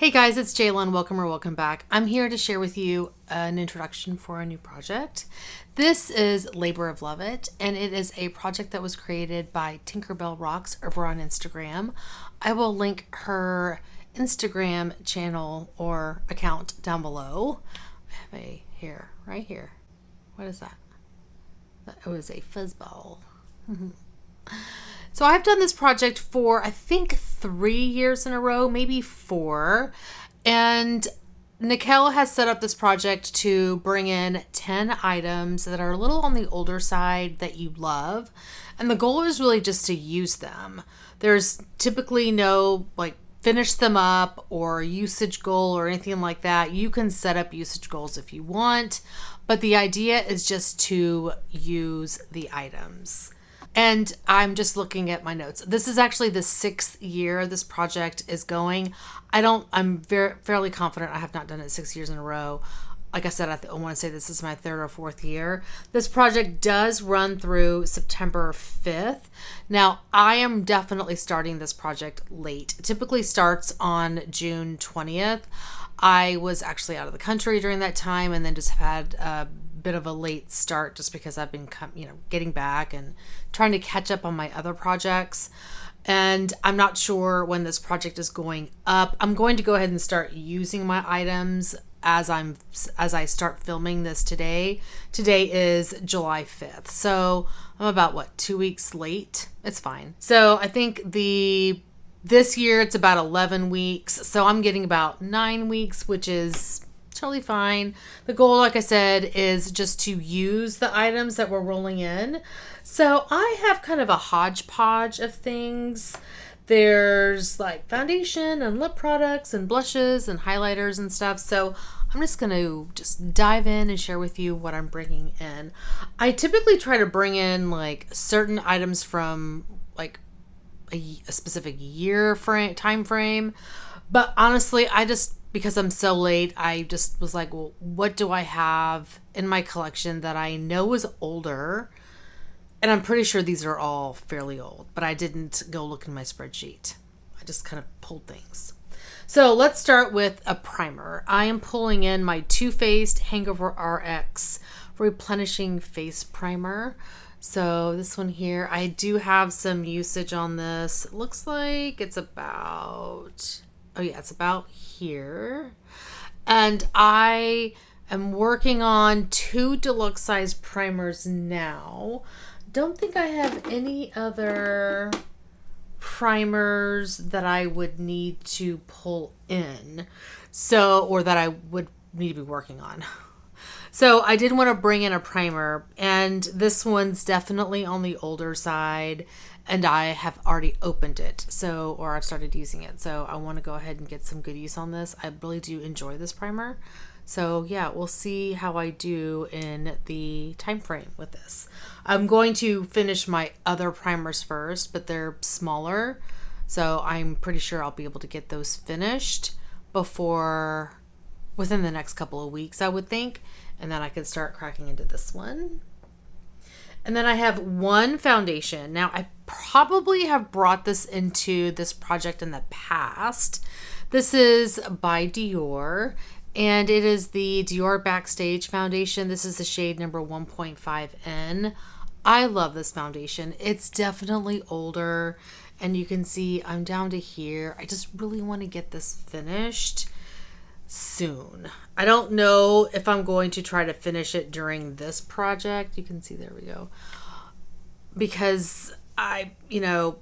Hey guys, it's Jayla. Welcome or welcome back. I'm here to share with you an introduction for a new project. This is Labor of Love It, and it is a project that was created by Tinkerbell Rocks over on Instagram. I will link her Instagram channel or account down below. I have a hair right here. What is that? That was a fuzzball. So I've done this project for, I think, 3 years in a row, maybe 4. And Nicole has set up this project to bring in 10 items that are a little on the older side that you love. And the goal is really just to use them. There's typically no finish them up or usage goal or anything like that. You can set up usage goals if you want, but the idea is just to use the items. And I'm just looking at my notes. This is actually the 6th year this project is going. I'm fairly confident I have not done it 6 years in a row. Like I said, I want to say this is my 3rd or 4th year. This project does run through September 5th. Now, I am definitely starting this project late. It typically starts on June 20th. I was actually out of the country during that time and then just had a bit of a late start just because I've been getting back and trying to catch up on my other projects. And I'm not sure when this project is going up. I'm going to go ahead and start using my items as I start filming this today. Today is July 5th. So I'm about 2 weeks late. It's fine. So I think this year it's about 11 weeks. So I'm getting about 9 weeks, which is totally fine. The goal, like I said, is just to use the items that we're rolling in. So I have kind of a hodgepodge of things. There's foundation and lip products and blushes and highlighters and stuff. So I'm just going to dive in and share with you what I'm bringing in. I typically try to bring in certain items from a specific time frame. But honestly, because I'm so late, I just was like, well, what do I have in my collection that I know is older? And I'm pretty sure these are all fairly old, but I didn't go look in my spreadsheet. I just kind of pulled things. So let's start with a primer. I am pulling in my Too Faced Hangover RX Replenishing Face Primer. So this one here, I do have some usage on this. It looks like it's about... Oh yeah, it's about here. And I am working on 2 deluxe size primers now. Don't think I have any other primers that I would need to pull in. Or that I would need to be working on. So I did want to bring in a primer, and this one's definitely on the older side. And I have already opened it, or I've started using it. So I want to go ahead and get some good use on this. I really do enjoy this primer. So yeah, we'll see how I do in the time frame with this. I'm going to finish my other primers first, but they're smaller. So I'm pretty sure I'll be able to get those finished within the next couple of weeks, I would think. And then I can start cracking into this one. And then I have one foundation. Now, I probably have brought this into this project in the past. This is by Dior, and it is the Dior Backstage Foundation. This is the shade number 1.5N. I love this foundation. It's definitely older, and you can see I'm down to here. I just really want to get this finished soon. I don't know if I'm going to try to finish it during this project. You can see, there we go. Because I don't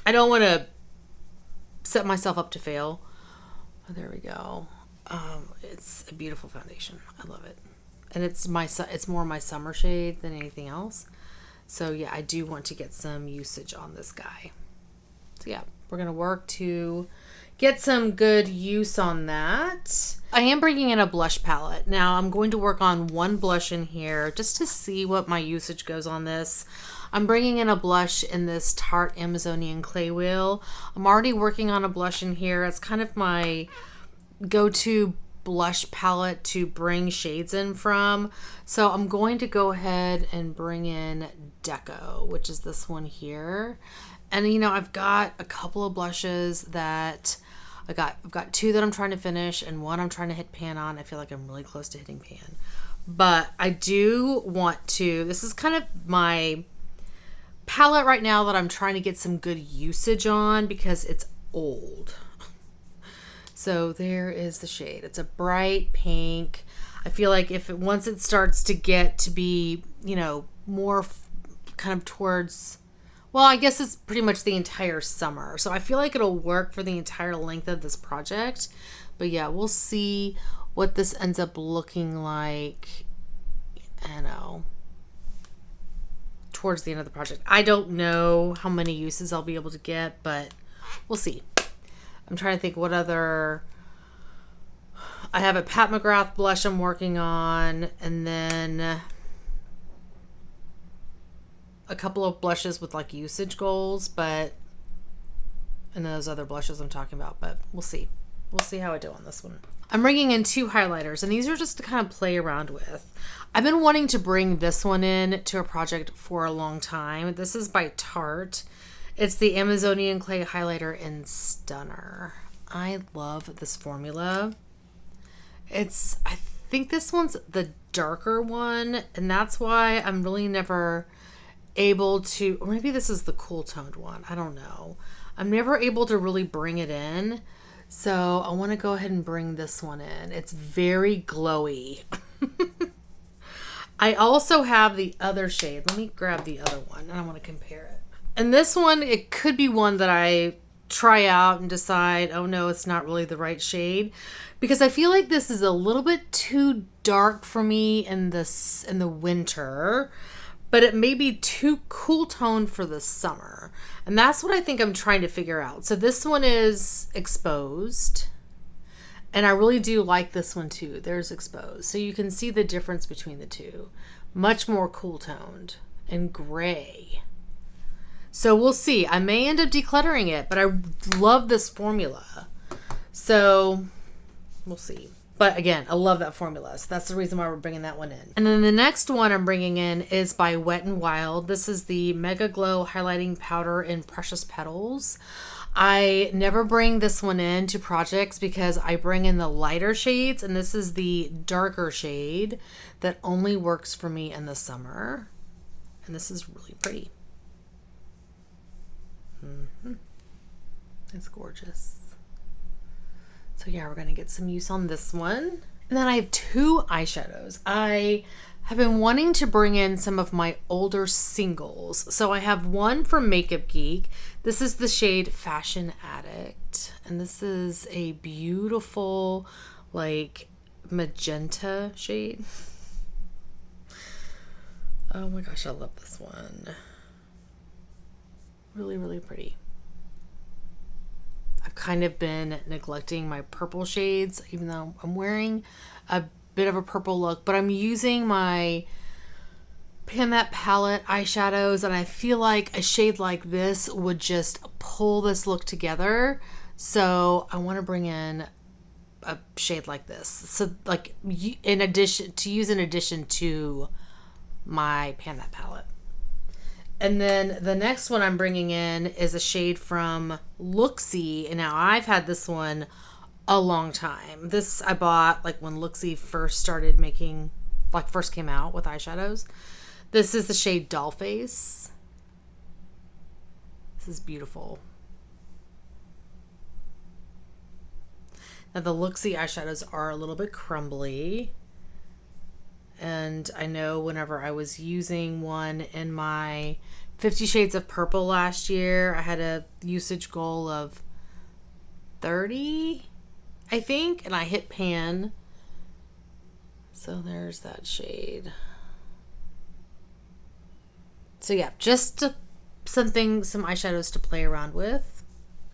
want to set myself up to fail. Oh, there we go. It's a beautiful foundation. I love it. And it's more my summer shade than anything else. So yeah, I do want to get some usage on this guy. So yeah, we're going to work to get some good use on that. I am bringing in a blush palette. Now I'm going to work on one blush in here just to see what my usage goes on this. I'm bringing in a blush in this Tarte Amazonian Clay Wheel. I'm already working on a blush in here. It's kind of my go-to blush palette to bring shades in from. So I'm going to go ahead and bring in Deco, which is this one here. And I've got a couple of blushes that I've got two that I'm trying to finish and one I'm trying to hit pan on. I feel like I'm really close to hitting pan. But I do want to, this is kind of my palette right now that I'm trying to get some good usage on because it's old. So there is the shade. It's a bright pink. I feel like once it starts to get to be, you know, more kind of towards, well, I guess it's pretty much the entire summer. So I feel like it'll work for the entire length of this project. But yeah, we'll see what this ends up looking like, you know, towards the end of the project. I don't know how many uses I'll be able to get, but we'll see. I'm trying to think what other, I have a Pat McGrath blush I'm working on, and then a couple of blushes with like usage goals, but, and those other blushes I'm talking about, but we'll see. We'll see how I do on this one. I'm bringing in two highlighters, and these are just to kind of play around with. I've been wanting to bring this one in to a project for a long time. This is by Tarte. It's the Amazonian Clay Highlighter in Stunner. I love this formula. I think this one's the darker one, and that's why I'm really never able to, or maybe this is the cool toned one. I don't know. I'm never able to really bring it in. So I want to go ahead and bring this one in. It's very glowy. I also have the other shade. Let me grab the other one and I want to compare it. And this one, it could be one that I try out and decide, oh no, it's not really the right shade, because I feel like this is a little bit too dark for me in the winter, but it may be too cool toned for the summer. And that's what I think I'm trying to figure out. So this one is Exposed. And I really do like this one too. There's Exposed. So you can see the difference between the two. Much more cool toned and gray. So we'll see. I may end up decluttering it, but I love this formula. So we'll see. But again, I love that formula. So that's the reason why we're bringing that one in. And then the next one I'm bringing in is by Wet n Wild. This is the Mega Glow Highlighting Powder in Precious Petals. I never bring this one in to projects because I bring in the lighter shades, and this is the darker shade that only works for me in the summer. And this is really pretty. It's gorgeous. So yeah, we're going to get some use on this one. And then I have two eyeshadows. I have been wanting to bring in some of my older singles. So I have one from Makeup Geek. This is the shade Fashion Addict. And this is a beautiful, like, magenta shade. Oh my gosh, I love this one. Really, really pretty. I've kind of been neglecting my purple shades, even though I'm wearing a bit of a purple look, but I'm using my Pan That palette eyeshadows, and I feel like a shade like this would just pull this look together. So I want to bring in a shade like this. So like in addition to my Pan That palette. And then the next one I'm bringing in is a shade from Looksy. And now I've had this one a long time. This I bought like when Looksy first started making, like first came out with eyeshadows. This is the shade Dollface. This is beautiful. Now the Looksy eyeshadows are a little bit crumbly. And I know whenever I was using one in my 50 Shades of Purple last year, I had a usage goal of 30, I think, and I hit pan. So there's that shade. So yeah, just some eyeshadows to play around with.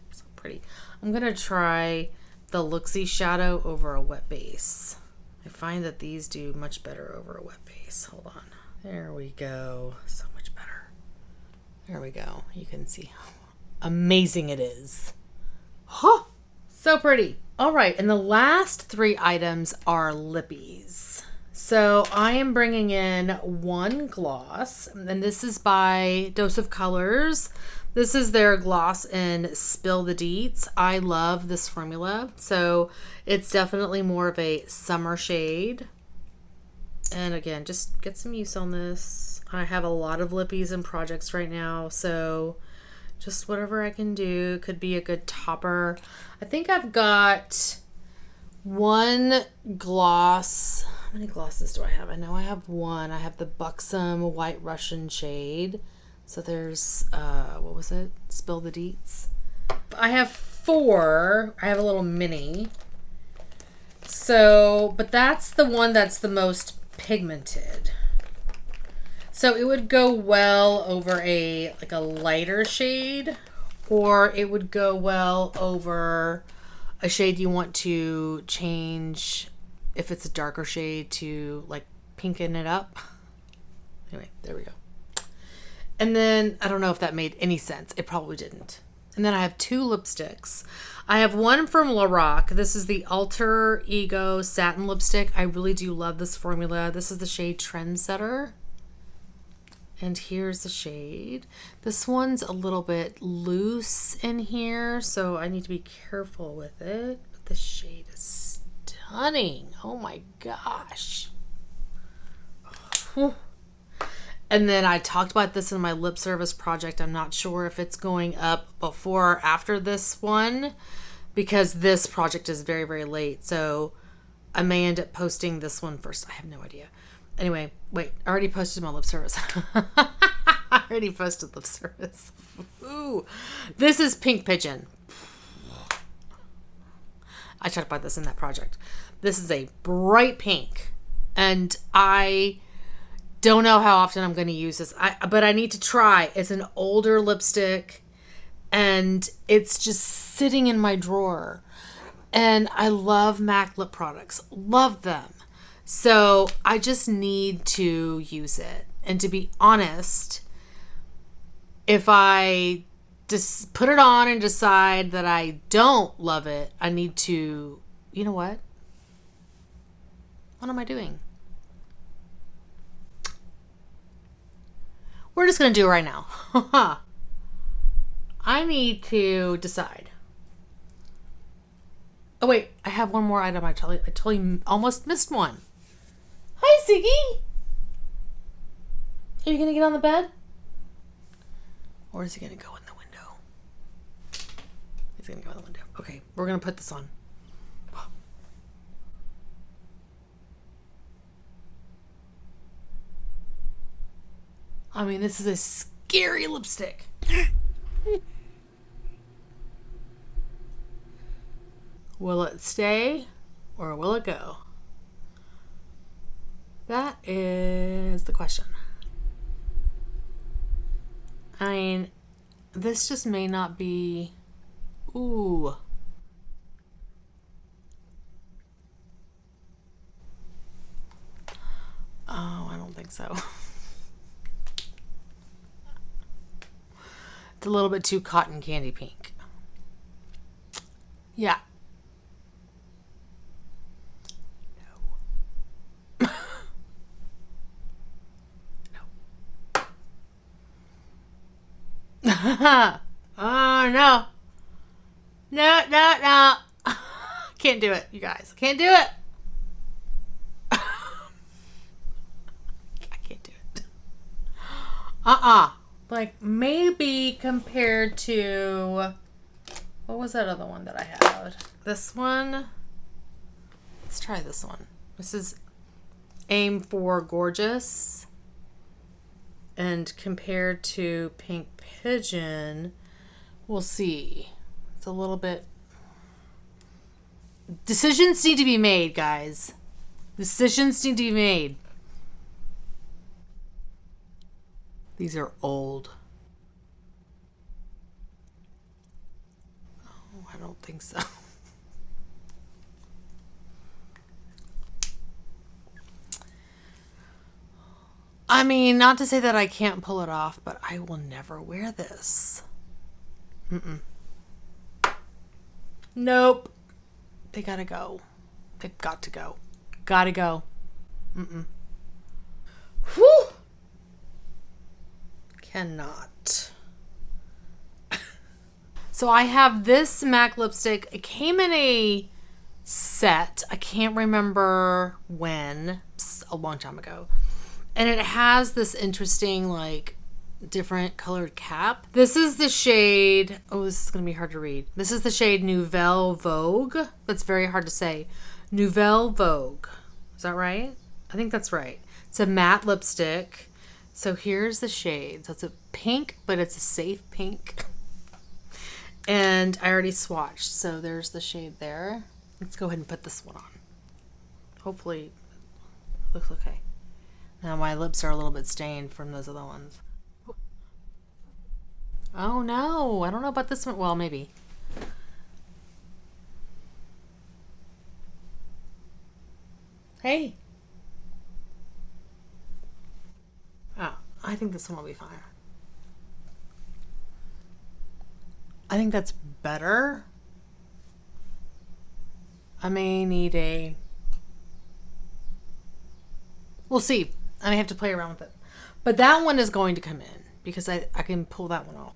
So pretty. I'm going to try the Looksy shadow over a wet base. I find that these do much better over a wet base. Hold on. There we go. So much better. There we go. You can see how amazing it is. Huh! So pretty. All right. And the last three items are lippies. So I am bringing in one gloss. And this is by Dose of Colors This is their gloss in Spill the Deets. I love this formula. So it's definitely more of a summer shade. And again, just get some use on this. I have a lot of lippies and projects right now, so just whatever I can do could be a good topper. I think I've got one gloss. How many glosses do I have? I know I have one. I have the Buxom White Russian shade. So there's, what was it? Spill the Deets. I have 4. I have a little mini. So, but that's the one that's the most pigmented. So it would go well over like a lighter shade, or it would go well over a shade you want to change if it's a darker shade to like pinken it up. Anyway, there we go. And then I don't know if that made any sense. It probably didn't. And then I have 2 lipsticks. I have one from Lorac. This is the Alter Ego Satin Lipstick. I really do love this formula. This is the shade Trendsetter. And here's the shade. This one's a little bit loose in here, so I need to be careful with it. But the shade is stunning. Oh my gosh. Whew. And then I talked about this in my lip service project. I'm not sure if it's going up before or after this one because this project is very, very late. So I may end up posting this one first. I have no idea. Anyway, wait, I already posted my lip service. I already posted lip service. Ooh, this is Pink Pigeon. I talked about this in that project. This is a bright pink. And I don't know how often I'm going to use this, but I need to try. It's an older lipstick, and it's just sitting in my drawer. And I love MAC lip products. Love them. So I just need to use it. And to be honest, if I just put it on and decide that I don't love it, I need to, you know what? What am I doing? We're just going to do it right now. I need to decide. Oh, wait. I have one more item. I totally almost missed one. Hi, Ziggy. Are you going to get on the bed? Or is he going to go in the window? He's going to go in the window. Okay. We're going to put this on. I mean, this is a scary lipstick. Will it stay or will it go? That is the question. I mean, this just may not be... Ooh. Oh, I don't think so. It's a little bit too cotton candy pink. Yeah. No. No. Oh, no. No, no, no. Can't do it, you guys. Can't do it. I can't do it. Like, maybe compared to... What was that other one that I had? This one? Let's try this one. This is Aim for Gorgeous. And compared to Pink Pigeon, we'll see. It's a little bit... Decisions need to be made, guys. Decisions need to be made. These are old. Oh, I don't think so. I mean, not to say that I can't pull it off, but I will never wear this. Nope. They gotta go. They've got to go. Gotta go. Whew. Cannot. So I have this MAC lipstick. It came in a set. I can't remember when. A long time ago. And it has this interesting, like, different colored cap. This is the shade, oh, this is going to be hard to read. This is the shade Nouvelle Vogue. That's very hard to say. Nouvelle Vogue. Is that right? I think that's right. It's a matte lipstick. So here's the shade. So it's a pink, but it's a safe pink. And I already swatched. So there's the shade there. Let's go ahead and put this one on. Hopefully it looks okay. Now my lips are a little bit stained from those other ones. Oh no, I don't know about this one. Well, maybe. Hey. Oh, I think this one will be fine. I think that's better. I may need a... We'll see. I may have to play around with it. But that one is going to come in because I can pull that one off.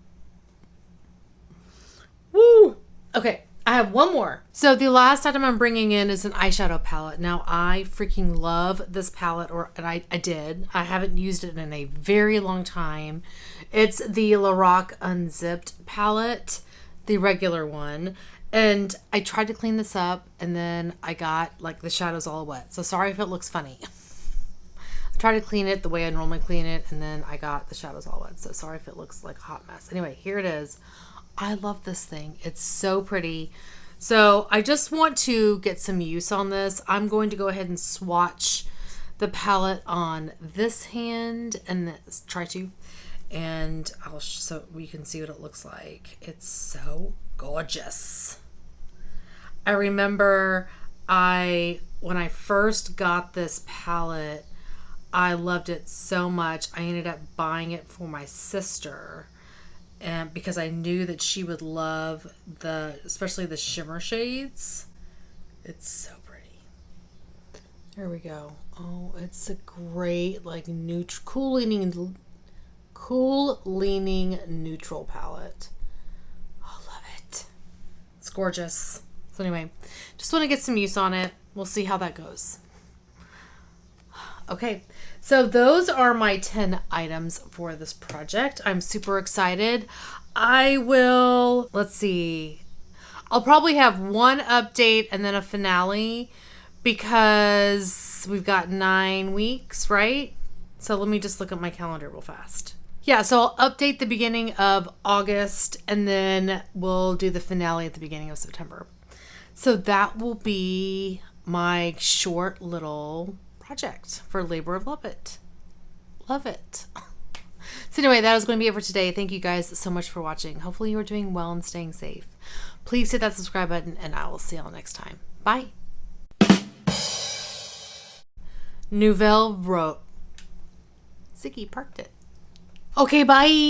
Woo! Okay, I have one more. So the last item I'm bringing in is an eyeshadow palette. Now, I freaking love this palette, and I did. I haven't used it in a very long time. It's the Lorac Unzipped palette, the regular one. And I tried to clean this up, and then I got, like, the shadows all wet. So sorry if it looks funny. I tried to clean it the way I normally clean it, and then I got the shadows all wet. So sorry if it looks like a hot mess. Anyway, here it is. I love this thing. It's so pretty. So I just want to get some use on this. I'm going to go ahead and swatch the palette on this hand and try to, and so we can see what it looks like. It's so gorgeous. I remember when I first got this palette, I loved it so much. I ended up buying it for my sister, and because I knew that she would love especially the shimmer shades. It's so pretty. There we go. Oh, it's a great, like, cool leaning neutral palette. I love it. It's gorgeous. So anyway, just want to get some use on it. We'll see how that goes. Okay, so those are my 10 items for this project. I'm super excited. Let's see. I'll probably have one update and then a finale because we've got 9 weeks, right? So let me just look at my calendar real fast. Yeah, so I'll update the beginning of August and then we'll do the finale at the beginning of September. So that will be my short little project for Labor of Love It. Love it. So anyway, that is going to be it for today. Thank you guys so much for watching. Hopefully you are doing well and staying safe. Please hit that subscribe button and I will see y'all next time. Bye. Nouvelle wrote. Ziggy parked it. Okay, bye.